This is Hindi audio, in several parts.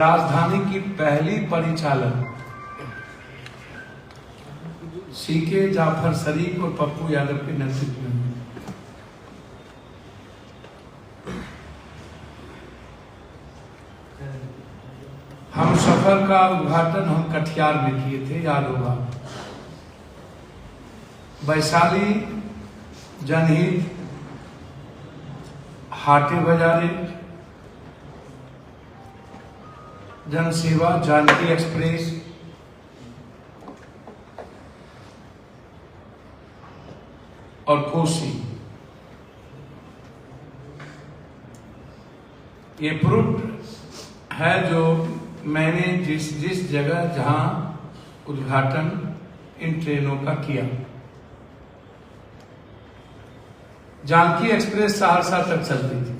राजधानी की पहली परिचालन सीके जाफर शरीफ और पप्पू यादव के नेतृत्व में हम सफर का उद्घाटन हम कटिहार में किए थे, याद होगा। वैशाली, जनहित, हाटे बाजारे, जनसेवा, जानकी एक्सप्रेस, और कोसी। ये प्रूफ है जो मैंने जिस जगह जहां उद्घाटन इन ट्रेनों का किया। जानकी एक्सप्रेस सहरसा तक चलती थी,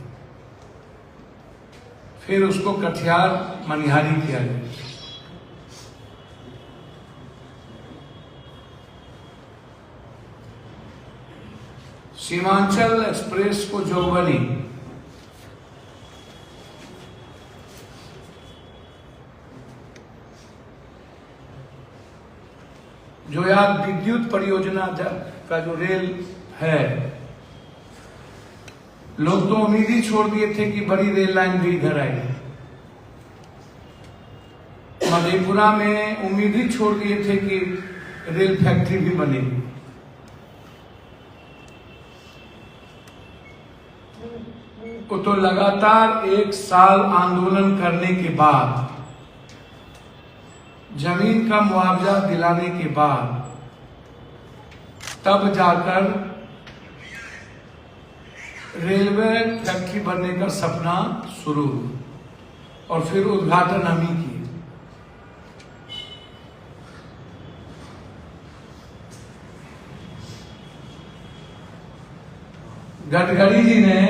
फिर उसको कटिहार मनिहारी किया गया। सीमांचल एक्सप्रेस को जोगबनी, जो यार विद्युत परियोजना का जो रेल है, लोग तो उम्मीद ही छोड़ दिए थे कि बड़ी रेल लाइन भी इधर आएगी। मधेपुरा में उम्मीद ही छोड़ दिए थे कि रेल फैक्ट्री भी बनेगी। तो लगातार 1 साल आंदोलन करने के बाद, जमीन का मुआवजा दिलाने के बाद, तब जाकर रेलवे फैक्ट्री बनने का सपना शुरू हुआ और फिर उद्घाटन हम ही किए। गडकरी जी ने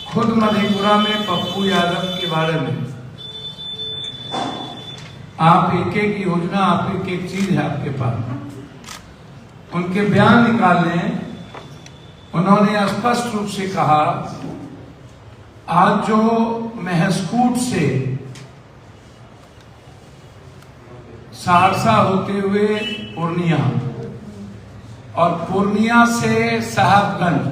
खुद मधेपुरा में पप्पू यादव के बारे में, आप एक एक योजना, आप एक एक चीज है आपके पास, उनके बयान निकाल लें। उन्होंने स्पष्ट रूप से कहा, आज जो महसकूट से सहरसा होते हुए पूर्णिया और पूर्णिया से साहबगंज,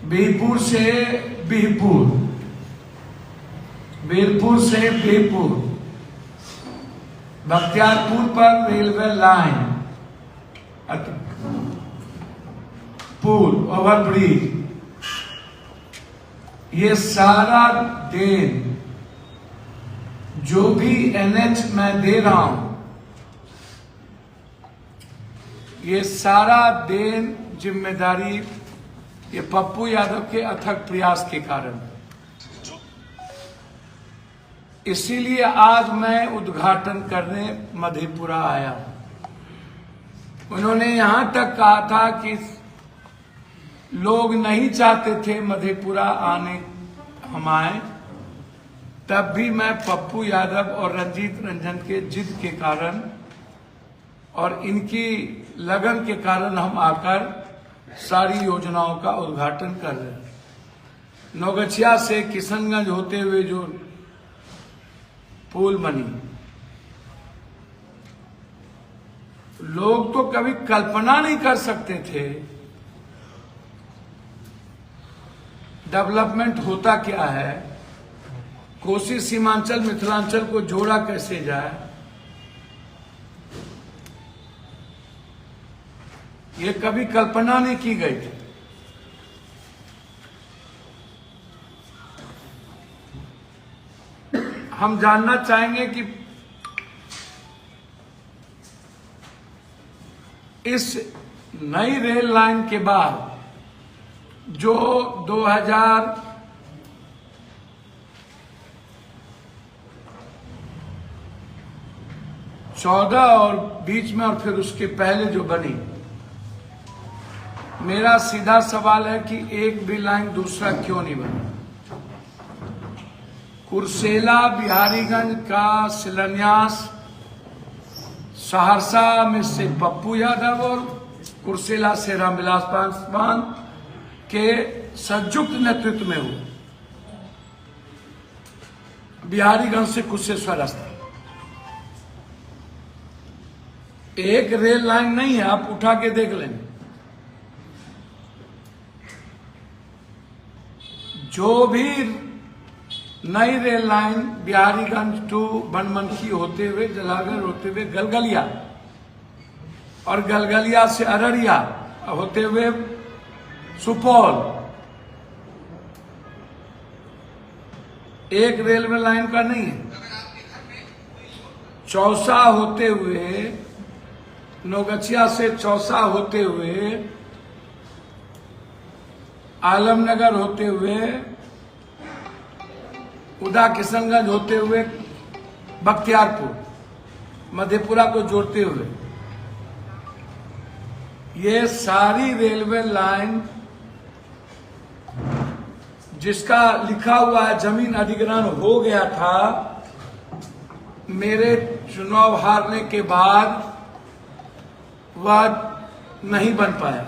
बीरपुर से बीरपुर, बीरपुर से बीरपुर, बख्तियारपुर पर रेलवे लाइन, पुल, ओवरब्रिज, ये सारा देन जो भी NH मैं दे रहा हूं, ये सारा देन जिम्मेदारी ये पप्पू यादव के अथक प्रयास के कारण। इसीलिए आज मैं उद्घाटन करने मधेपुरा आया हूं। उन्होंने यहां तक कहा था कि लोग नहीं चाहते थे मधेपुरा आने, हम आए, तब भी मैं पप्पू यादव और रंजीत रंजन के जिद के कारण और इनकी लगन के कारण हम आकर सारी योजनाओं का उद्घाटन कर रहे हैं। नौगछिया से किशनगंज होते हुए जो पुल बनी, लोग तो कभी कल्पना नहीं कर सकते थे डेवलपमेंट होता क्या है, कोसी सीमांचल मिथिलांचल को जोड़ा कैसे जाए। ये कभी कल्पना नहीं की गई थी। हम जानना चाहेंगे कि इस नई रेल लाइन के बाद जो 2014 और बीच में और फिर उसके पहले जो बनी, मेरा सीधा सवाल है कि एक भी लाइन दूसरा क्यों नहीं बना। कुर्सेला बिहारीगंज का शिलान्यास सहरसा में से पप्पू यादव और कुर्सेला से रामविलास पासवान के संयुक्त नेतृत्व में हुआ। बिहारीगंज से कुशेश्वर रास्ता। एक रेल लाइन नहीं है, आप उठा के देख लें। जो भी नई rail line Biharigunj to Banmankhi होते हुए, जलालगढ़ होते हुए गलगलिया, और गलगलिया से अररिया होते हुए सुपौल, एक रेलवे लाइन का नहीं है। चौसा होते हुए, नौगछिया से चौसा होते हुए, आलमनगर होते हुए, उदा किशनगंज होते हुए बख्तियारपुर, मधेपुरा को जोड़ते हुए, ये सारी रेलवे लाइन जिसका लिखा हुआ है जमीन अधिग्रहण हो गया था, मेरे चुनाव हारने के बाद वह नहीं बन पाया।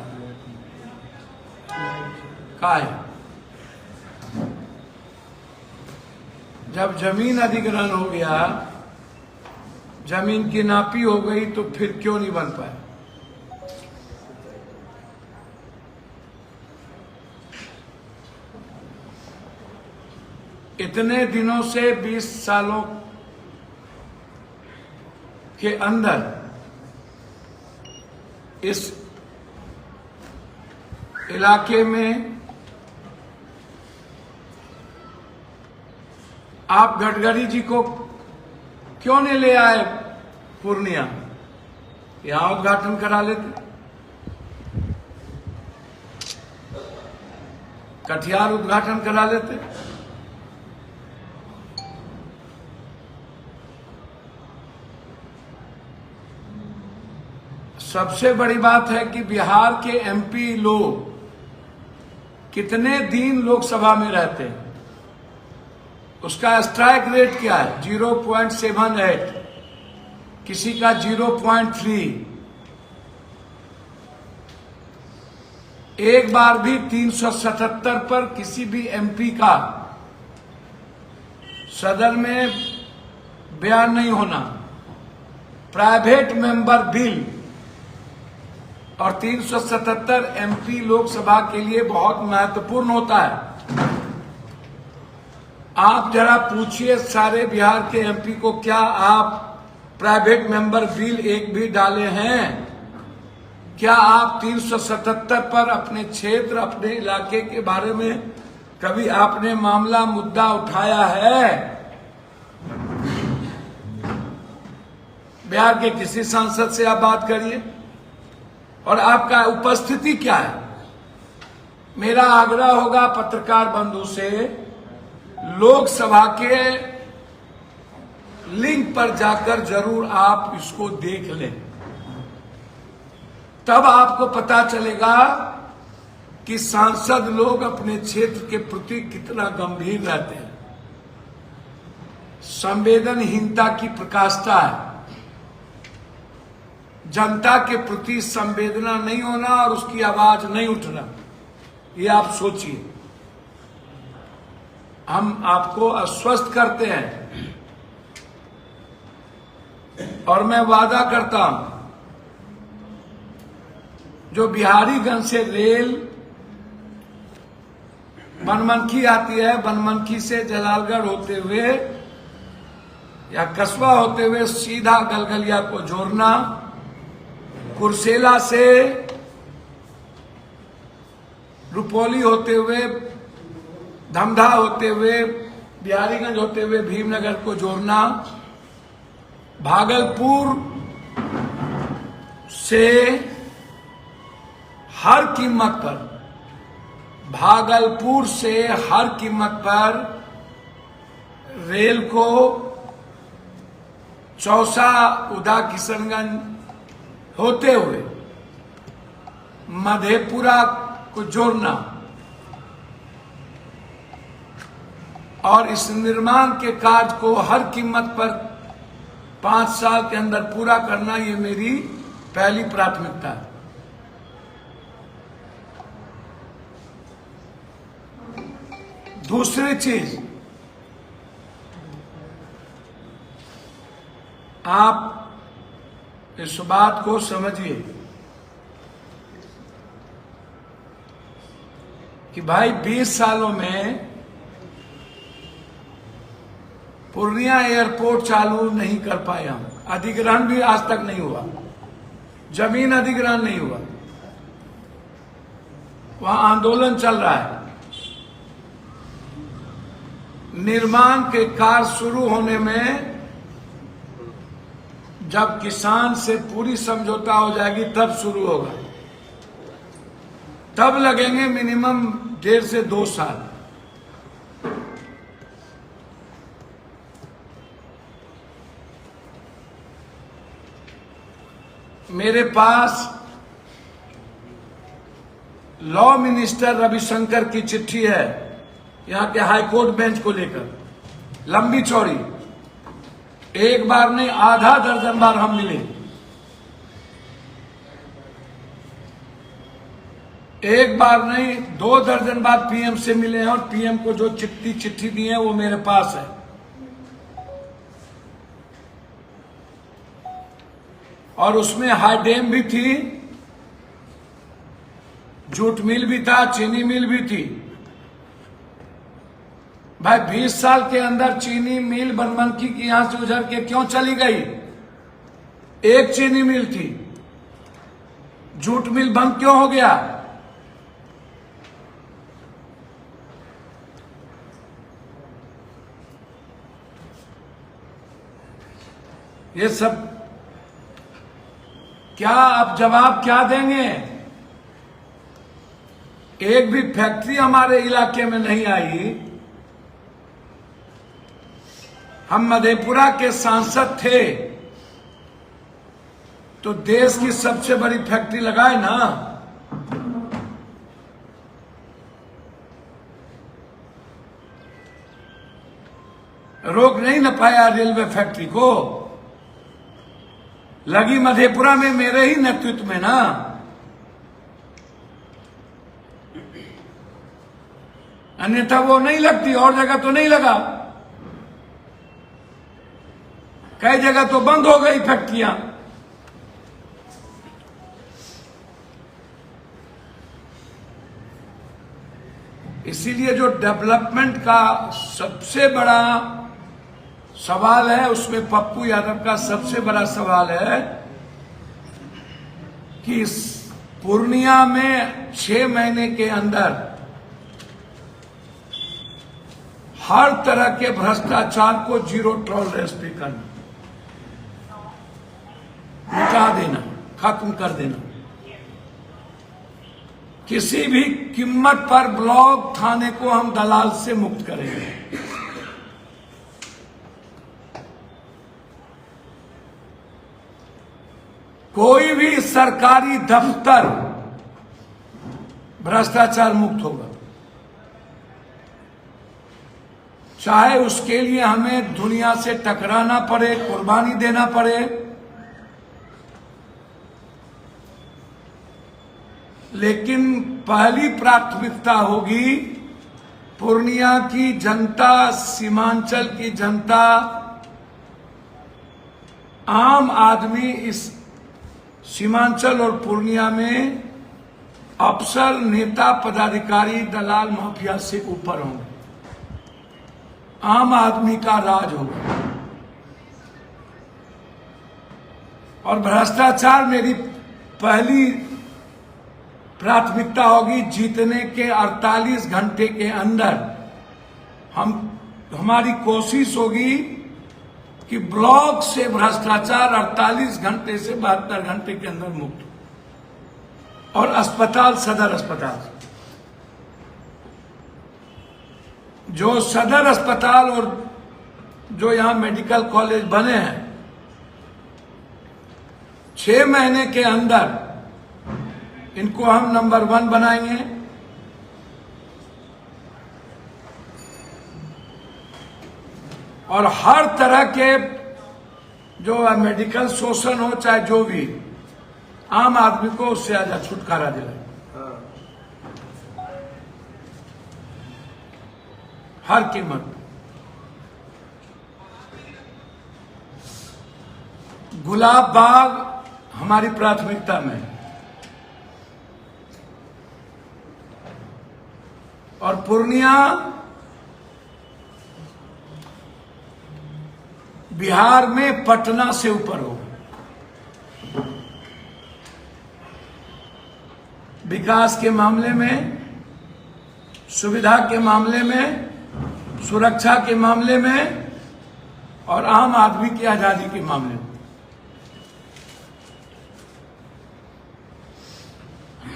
का है, जब जमीन अधिग्रहण हो गया, जमीन की नापी हो गई, तो फिर क्यों नहीं बन पाया? इतने दिनों से 20 सालों के अंदर इस इलाके में आप गडकरी जी को क्यों नहीं ले आए पूर्णिया? यहां उद्घाटन करा लेते। कटिहार उद्घाटन करा लेते। सबसे बड़ी बात है कि बिहार के एमपी लोग कितने दिन लोकसभा में रहते हैं, उसका स्ट्राइक रेट क्या है? 0.78, किसी का 0.3। एक बार भी 377 पर किसी भी एमपी का सदन में बयान नहीं होना। प्राइवेट मेंबर बिल और 377 एमपी लोकसभा के लिए बहुत महत्वपूर्ण होता है। आप जरा पूछिए सारे बिहार के एमपी को, क्या आप प्राइवेट मेंबर बिल एक भी डाले हैं? क्या आप 377 पर अपने क्षेत्र, अपने इलाके के बारे में कभी आपने मामला, मुद्दा उठाया है? बिहार के किसी सांसद से आप बात करिए। और आपका उपस्थिति क्या है? मेरा आग्रह होगा पत्रकार बंधु से, लोकसभा के लिंक पर जाकर जरूर आप इसको देख लें, तब आपको पता चलेगा कि सांसद लोग अपने क्षेत्र के प्रति कितना गंभीर रहते हैं। संवेदनहीनता की प्रकाष्ठा है। जनता के प्रति संवेदना नहीं होना और उसकी आवाज नहीं उठना, ये आप सोचिए। हम आपको आश्वस्त करते हैं और मैं वादा करता हूं, जो बिहारीगंज से रेल बनमनखी आती है, बनमनखी से जलालगढ़ होते हुए या कस्बा होते हुए सीधा गलगलिया को जोड़ना, कुर्सेला से रुपौली होते हुए, धमधा होते हुए, बिहारीगंज होते हुए भीमनगर को जोड़ना, भागलपुर से हर कीमत पर, भागलपुर से हर कीमत पर रेल को चौसा, उदा किशनगंज होते हुए मधेपुरा को जोड़ना और इस निर्माण के कार्य को हर कीमत पर 5 साल के अंदर पूरा करना, ये मेरी पहली प्राथमिकता है। दूसरी चीज, आप इस बात को समझिए कि भाई 20 सालों में पूर्णिया एयरपोर्ट चालू नहीं कर पाया, अधिग्रहण भी आज तक नहीं हुआ, जमीन अधिग्रहण नहीं हुआ, वहां आंदोलन चल रहा है। निर्माण के कार्य शुरू होने में जब किसान से पूरी समझौता हो जाएगी तब शुरू होगा, तब लगेंगे मिनिमम 1.5 से 2 साल। मेरे पास लॉ मिनिस्टर रविशंकर की चिट्ठी है यहां के हाईकोर्ट बेंच को लेकर, लंबी चौड़ी, एक बार नहीं आधा दर्जन बार हम मिले। एक बार नहीं 2 दर्जन बार पीएम से मिले हैं, और पीएम को जो चिट्ठी दी है वो मेरे पास है। और उसमें हाईडेम भी थी, जूट मिल भी था, चीनी मिल भी थी। भाई 20 साल के अंदर चीनी मिल बनमनखी की यहां से उजड़ के क्यों चली गई? एक चीनी मिल थी, जूट मिल बंद क्यों हो गया? ये सब क्या आप जवाब क्या देंगे? एक भी फैक्ट्री हमारे इलाके में नहीं आई। हम मधेपुरा के सांसद थे तो देश की सबसे बड़ी फैक्ट्री लगाए ना। रोक नहीं न पाया रेलवे फैक्ट्री को, लगी मधेपुरा में मेरे ही नेतृत्व में ना। अन्यथा वो नहीं लगती, और जगह तो नहीं लगा, कई जगह तो बंद हो गई फैक्ट्रियां। इसीलिए जो डेवलपमेंट का सबसे बड़ा सवाल है, उसमें पप्पू यादव का सबसे बड़ा सवाल है कि पूर्णिया में 6 महीने के अंदर हर तरह के भ्रष्टाचार को जीरो टॉलरेंस पे करना, मिटा देना, खत्म कर देना। किसी भी कीमत पर ब्लॉक थाने को हम दलाल से मुक्त करेंगे। कोई भी सरकारी दफ्तर भ्रष्टाचार मुक्त होगा, चाहे उसके लिए हमें दुनिया से टकराना पड़े, कुर्बानी देना पड़े। लेकिन पहली प्राथमिकता होगी पूर्णिया की जनता, सीमांचल की जनता, आम आदमी इस सीमांचल और पूर्णिया में अफसर, नेता, पदाधिकारी, दलाल, माफिया से ऊपर होंगे। आम आदमी का राज होगा। और भ्रष्टाचार मेरी पहली प्राथमिकता होगी। जीतने के 48 घंटे के अंदर हमारी कोशिश होगी कि ब्लॉक से भ्रष्टाचार 48 घंटे से 72 घंटे के अंदर मुक्त हो। और अस्पताल, सदर अस्पताल, जो सदर अस्पताल और जो यहां मेडिकल कॉलेज बने हैं, 6 महीने के अंदर इनको हम नंबर 1 बनाएंगे। और हर तरह के जो मेडिकल शोषण हो, चाहे जो भी, आम आदमी को उससे आजाद छुटकारा दिलाए। हर कीमत। गुलाब बाग हमारी प्राथमिकता में है। और पूर्णिया बिहार में पटना से ऊपर हो, विकास के मामले में, सुविधा के मामले में, सुरक्षा के मामले में और आम आदमी की आजादी के मामले में।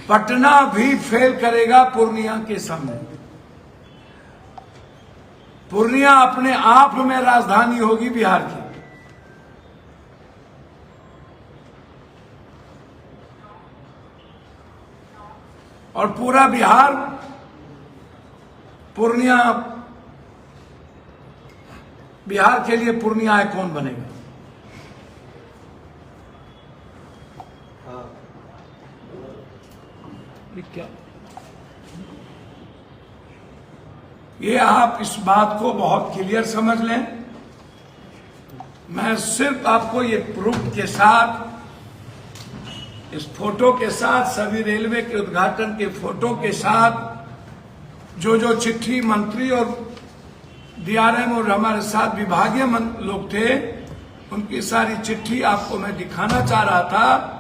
पटना भी फेल करेगा पूर्णिया के सामने। पूर्णिया अपने आप में राजधानी होगी बिहार की। और पूरा बिहार पूर्णिया, बिहार के लिए पूर्णिया आइकॉन बनेगा। क्या ये आप इस बात को बहुत क्लियर समझ लें। मैं सिर्फ आपको ये प्रूफ के साथ, इस फोटो के साथ, सभी रेलवे के उद्घाटन के फोटो के साथ जो जो चिट्ठी मंत्री और डीआरएम और हमारे साथ विभागीय लोग थे, उनकी सारी चिट्ठी आपको मैं दिखाना चाह रहा था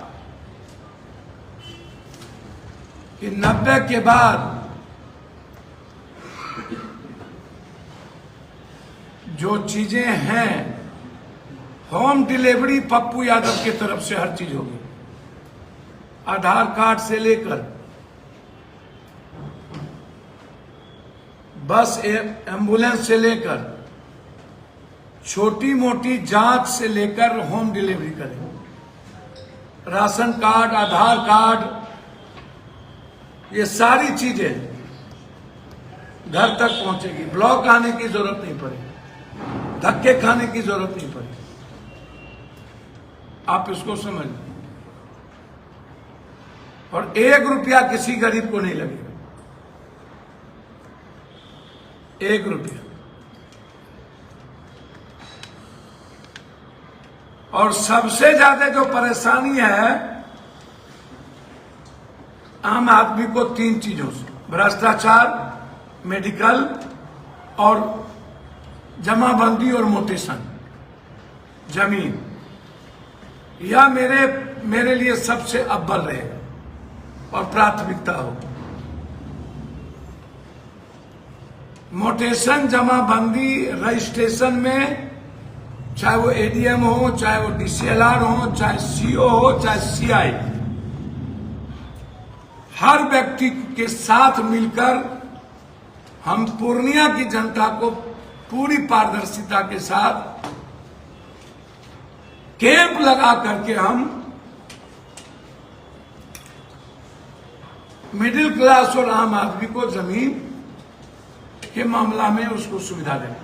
कि 90 के बाद जो चीजें हैं, होम डिलीवरी पप्पू यादव की तरफ से हर चीज होगी। आधार कार्ड से लेकर बस एम्बुलेंस से लेकर छोटी मोटी जांच से लेकर होम डिलीवरी करें। राशन कार्ड, आधार कार्ड, ये सारी चीजें घर तक पहुंचेगी। ब्लॉक आने की जरूरत नहीं पड़ेगी, धक्के खाने की जरूरत नहीं पड़ेगी। आप इसको समझ लें। और 1 रुपया किसी गरीब को नहीं लगेगा, 1 रुपया। और सबसे ज्यादा जो परेशानी है आम आदमी को 3 चीजों से, भ्रष्टाचार, मेडिकल और जमाबंदी और मोटेशन, जमीन, यह मेरे लिए सबसे अव्वल रहेगा और प्राथमिकता हो। मोटेशन, जमाबंदी, रजिस्ट्रेशन में चाहे वो एडीएम हो, चाहे वो डीसीएलआर हो, चाहे सीओ हो, चाहे सीआई, हर व्यक्ति के साथ मिलकर हम पूर्णिया की जनता को पूरी पारदर्शिता के साथ कैंप लगा करके हम मिडिल क्लास और आम आदमी को जमीन के मामला में उसको सुविधा दें।